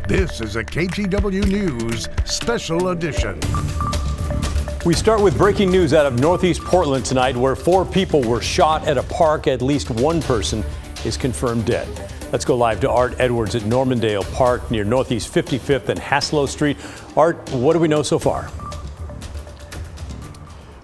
This is a KGW News Special Edition. We start with breaking news out of Northeast Portland tonight, where 4 people were shot at a park. At least 1 person is confirmed dead. Let's go live to Art Edwards at Normandale Park near Northeast 55th and Haslow Street. Art, what do we know so far?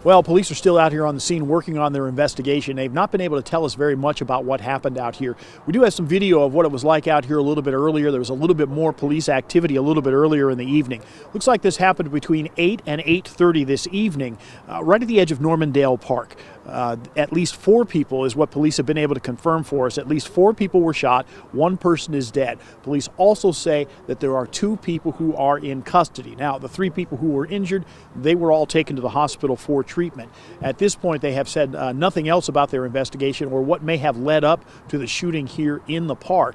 Well, police are still out here on the scene working on their investigation. They've not been able to tell us very much about what happened out here. We do have some video of what it was like out here a little bit earlier. There was a little bit more police activity a little bit earlier in the evening. Looks like this happened between 8 and 8:30 this evening, right at the edge of Normandale Park. At least 4 people is what police have been able to confirm for us. At least 4 people were shot. 1 person is dead. Police also say that there are 2 people who are in custody. Now, the 3 people who were injured, they were all taken to the hospital for treatment. At this point, they have said nothing else about their investigation or what may have led up to the shooting here in the park.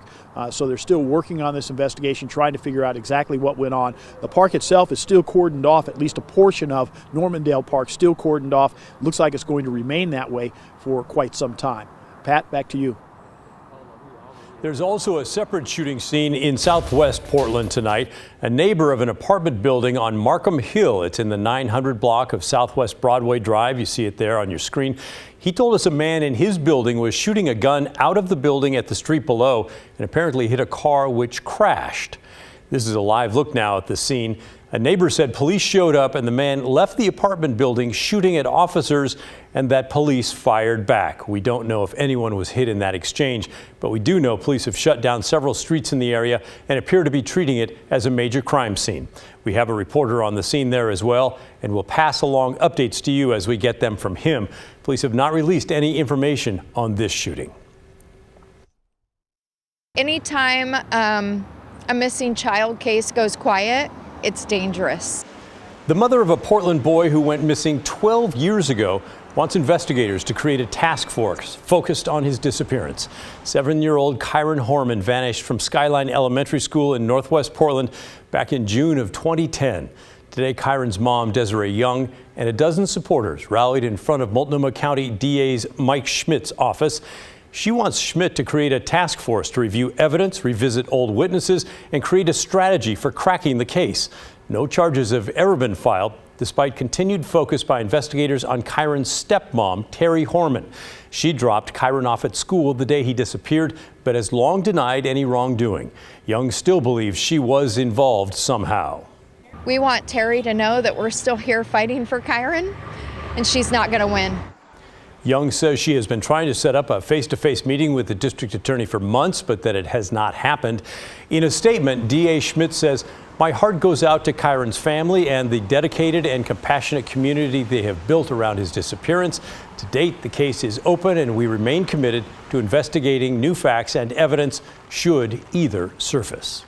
So they're still working on this investigation, trying to figure out exactly what went on. The park itself is still cordoned off, at least a portion of Normandale Park still cordoned off. Looks like it's going to remain that way for quite some time. Pat, back to you. There's also a separate shooting scene in southwest Portland tonight. A neighbor of an apartment building on Markham Hill, it's in the 900 block of Southwest Broadway Drive. You see it there on your screen. He told us a man in his building was shooting a gun out of the building at the street below and apparently hit a car which crashed. This is a live look now at the scene. A neighbor said police showed up and the man left the apartment building shooting at officers and that police fired back. We don't know if anyone was hit in that exchange, but we do know police have shut down several streets in the area and appear to be treating it as a major crime scene. We have a reporter on the scene there as well, and we'll pass along updates to you as we get them from him. Police have not released any information on this shooting. Anytime a missing child case goes quiet, it's dangerous. The mother of a Portland boy who went missing 12 years ago wants investigators to create a task force focused on his disappearance. 7-year-old Kyren Horman vanished from Skyline Elementary School in Northwest Portland back in June of 2010. Today, Kyren's mom, Desiree Young, and a dozen supporters rallied in front of Multnomah County DA's Mike Schmidt's office. She wants Schmidt to create a task force to review evidence, revisit old witnesses, and create a strategy for cracking the case. No charges have ever been filed, despite continued focus by investigators on Kyren's stepmom, Terry Horman. She dropped Kyren off at school the day he disappeared, but has long denied any wrongdoing. Young still believes she was involved somehow. We want Terry to know that we're still here fighting for Kyren, and she's not going to win. Young says she has been trying to set up a face-to-face meeting with the district attorney for months, but that it has not happened. In a statement, DA Schmidt says, "My heart goes out to Kyren's family and the dedicated and compassionate community they have built around his disappearance. To date, the case is open and we remain committed to investigating new facts and evidence should either surface."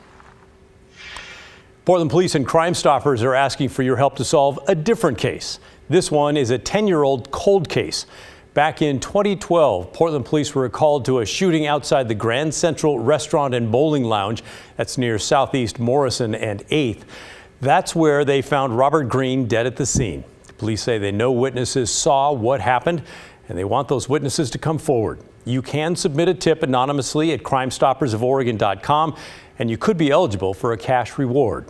Portland police and Crime Stoppers are asking for your help to solve a different case. This one is a 10-year-old cold case. Back in 2012, Portland police were called to a shooting outside the Grand Central Restaurant and Bowling Lounge. That's near Southeast Morrison and 8th. That's where they found Robert Green dead at the scene. Police say they know witnesses saw what happened, and they want those witnesses to come forward. You can submit a tip anonymously at crimestoppersoforegon.com, and you could be eligible for a cash reward.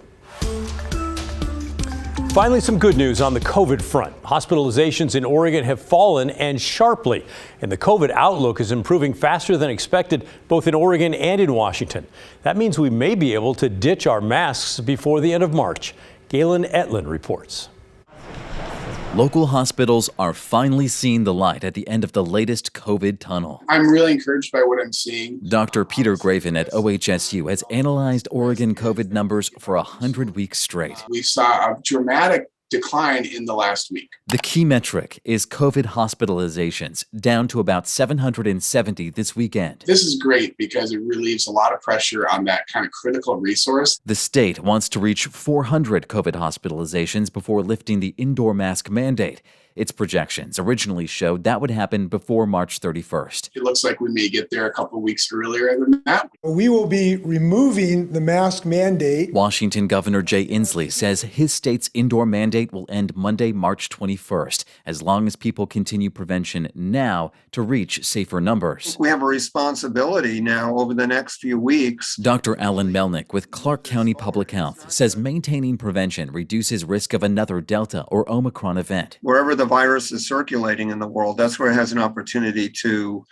Finally, some good news on the COVID front. Hospitalizations in Oregon have fallen and sharply, and the COVID outlook is improving faster than expected, both in Oregon and in Washington. That means we may be able to ditch our masks before the end of March. Galen Etlin reports. Local hospitals are finally seeing the light at the end of the latest COVID tunnel. I'm really encouraged by what I'm seeing. Dr. Peter Graven at OHSU has analyzed Oregon COVID numbers for 100 weeks straight. We saw a dramatic decline in the last week. The key metric is COVID hospitalizations, down to about 770 this weekend. This is great because it relieves a lot of pressure on that kind of critical resource. The state wants to reach 400 COVID hospitalizations before lifting the indoor mask mandate. Its projections originally showed that would happen before March 31st. It looks like we may get there a couple of weeks earlier than that. We will be removing the mask mandate. Washington Governor Jay Inslee says his state's indoor mandate will end Monday, March 21st, as long as people continue prevention now to reach safer numbers. We have a responsibility now over the next few weeks. Dr. Alan Melnick with Clark County Public Health says maintaining prevention reduces risk of another Delta or Omicron event. Wherever the virus is circulating in the world, that's where it has an opportunity to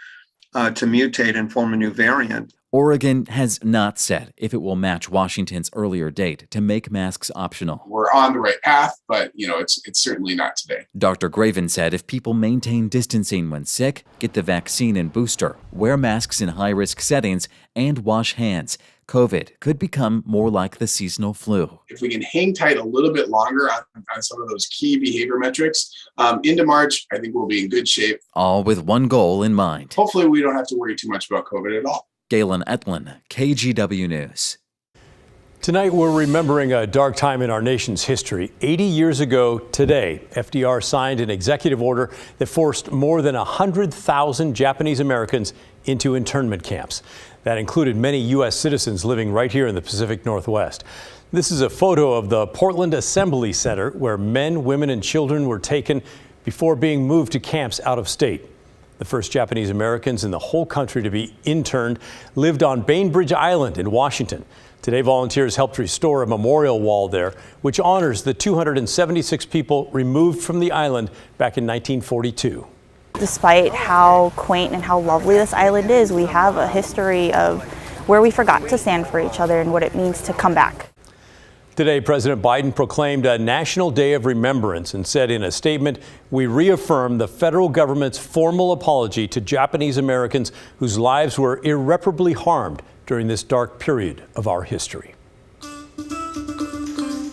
mutate and form a new variant. Oregon has not said if it will match Washington's earlier date to make masks optional. We're on the right path, but it's certainly not today. Dr. Graven said if people maintain distancing when sick, get the vaccine and booster, wear masks in high-risk settings, and wash hands, COVID could become more like the seasonal flu. If we can hang tight a little bit longer on some of those key behavior metrics, into March, I think we'll be in good shape. All with one goal in mind. Hopefully we don't have to worry too much about COVID at all. Galen Etlin, KGW News. Tonight, we're remembering a dark time in our nation's history. 80 years ago today, FDR signed an executive order that forced more than 100,000 Japanese Americans into internment camps. That included many U.S. citizens living right here in the Pacific Northwest. This is a photo of the Portland Assembly Center where men, women, and children were taken before being moved to camps out of state. The first Japanese Americans in the whole country to be interned lived on Bainbridge Island in Washington. Today, volunteers helped restore a memorial wall there, which honors the 276 people removed from the island back in 1942. Despite how quaint and how lovely this island is, we have a history of where we forgot to stand for each other and what it means to come back. Today, President Biden proclaimed a National Day of Remembrance and said in a statement, "We reaffirm the federal government's formal apology to Japanese Americans whose lives were irreparably harmed during this dark period of our history."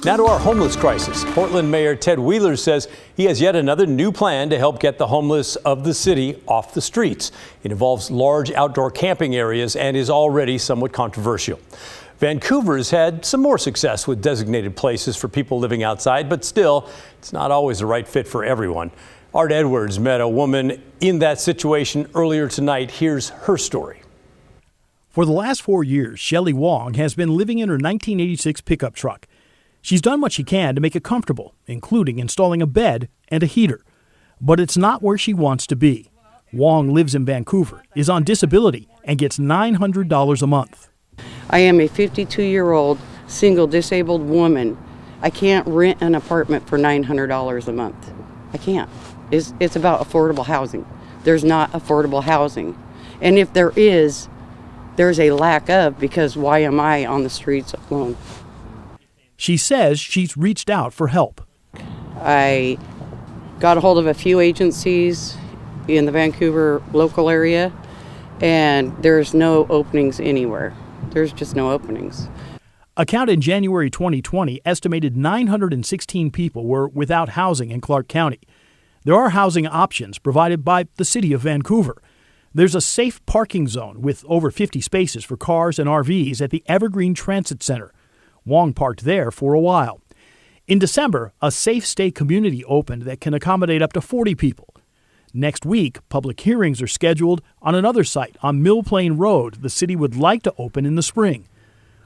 Now to our homeless crisis. Portland Mayor Ted Wheeler says he has yet another new plan to help get the homeless of the city off the streets. It involves large outdoor camping areas and is already somewhat controversial. Vancouver's had some more success with designated places for people living outside, but still, it's not always the right fit for everyone. Art Edwards met a woman in that situation earlier tonight. Here's her story. For the last 4 years, Shelley Wong has been living in her 1986 pickup truck. She's done what she can to make it comfortable, including installing a bed and a heater. But it's not where she wants to be. Wong lives in Vancouver, is on disability, and gets $900 a month. I am a 52-year-old single disabled woman. I can't rent an apartment for $900 a month. I can't. It's about affordable housing. There's not affordable housing. And if there is, there's a lack of, because why am I on the streets alone? She says she's reached out for help. I got a hold of a few agencies in the Vancouver local area, and there's no openings anywhere. There's just no openings. A count in January 2020 estimated 916 people were without housing in Clark County. There are housing options provided by the city of Vancouver. There's a safe parking zone with over 50 spaces for cars and RVs at the Evergreen Transit Center. Wong parked there for a while. In December, a Safe Stay community opened that can accommodate up to 40 people. Next week, public hearings are scheduled on another site on Mill Plain Road the city would like to open in the spring.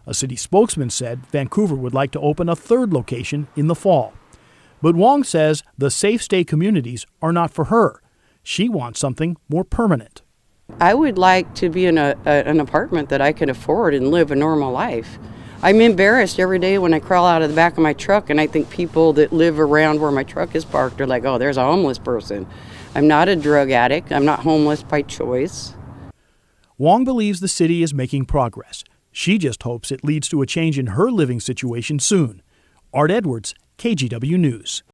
A city spokesman said Vancouver would like to open a third location in the fall. But Wong says the Safe Stay communities are not for her. She wants something more permanent. I would like to be in an apartment that I can afford and live a normal life. I'm embarrassed every day when I crawl out of the back of my truck and I think people that live around where my truck is parked are like, oh, there's a homeless person. I'm not a drug addict. I'm not homeless by choice. Wong believes the city is making progress. She just hopes it leads to a change in her living situation soon. Art Edwards, KGW News.